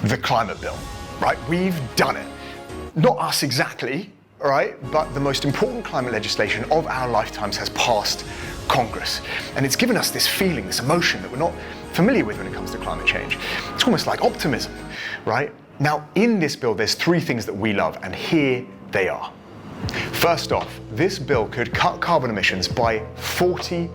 the climate bill, right? We've done it. Not us exactly, right? But the most important climate legislation of our lifetimes has passed Congress. And it's given us this feeling, this emotion that we're not familiar with when it comes to climate change. It's almost like optimism, right? Now, in this bill, there's three things that we love, and here they are. First off, this bill could cut carbon emissions by 40%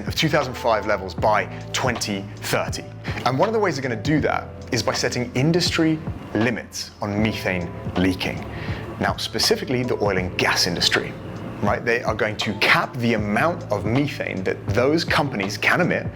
of 2005 levels by 2030. And one of the ways they're going to do that is by setting industry limits on methane leaking. Now, specifically the oil and gas industry, right? They are going to cap the amount of methane that those companies can emit,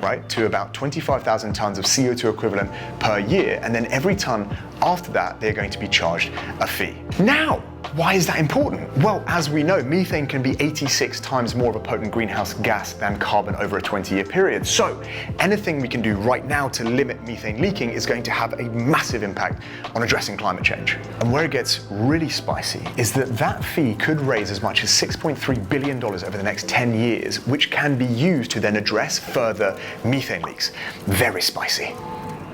right, to about 25,000 tons of CO2 equivalent per year. And then every ton after that, they're going to be charged a fee. Now, why is that important? Well, as we know, methane can be 86 times more of a potent greenhouse gas than carbon over a 20-year period. So anything we can do right now to limit methane leaking is going to have a massive impact on addressing climate change. And where it gets really spicy is that that fee could raise as much as $6.3 billion over the next 10 years, which can be used to then address further methane leaks. Very spicy.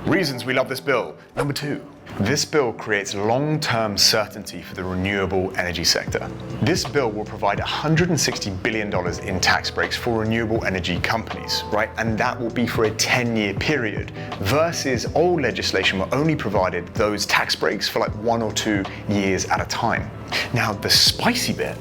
Reasons we love this bill. Number 2. This bill creates long-term certainty for the renewable energy sector. This bill will provide $160 billion in tax breaks for renewable energy companies, right? And that will be for a 10-year period, versus old legislation where only provided those tax breaks for like 1 or 2 years at a time. Now, the spicy bit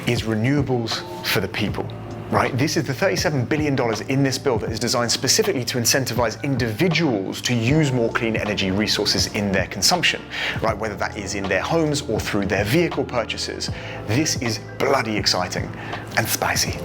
is renewables for the people. Right? This is the $37 billion in this bill that is designed specifically to incentivize individuals to use more clean energy resources in their consumption, right? Whether that is in their homes or through their vehicle purchases. This is bloody exciting and spicy.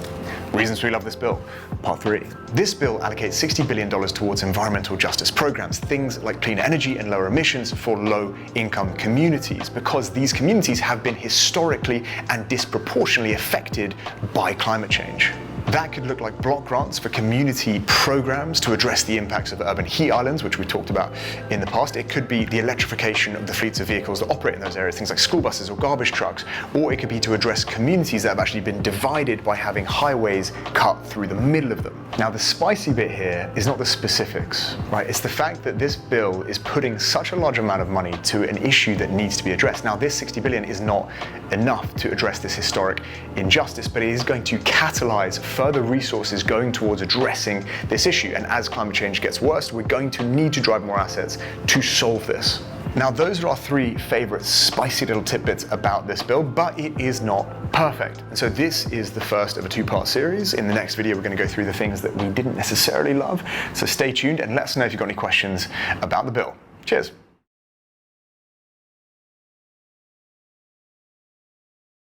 Reasons we love this bill. Part 3. This bill allocates $60 billion towards environmental justice programs, things like cleaner energy and lower emissions for low-income communities, because these communities have been historically and disproportionately affected by climate change. That could look like block grants for community programs to address the impacts of urban heat islands, which we've talked about in the past. It could be the electrification of the fleets of vehicles that operate in those areas, things like school buses or garbage trucks, or it could be to address communities that have actually been divided by having highways cut through the middle of them. Now, the spicy bit here is not the specifics, right? It's the fact that this bill is putting such a large amount of money to an issue that needs to be addressed. Now, this $60 billion is not enough to address this historic injustice, but it is going to catalyze further resources going towards addressing this issue. And as climate change gets worse, we're going to need to drive more assets to solve this. Now, those are our 3 favorite spicy little tidbits about this bill, but it is not perfect. And so this is the first of a 2-part series. In the next video, we're going to go through the things that we didn't necessarily love. So stay tuned and let us know if you've got any questions about the bill. Cheers.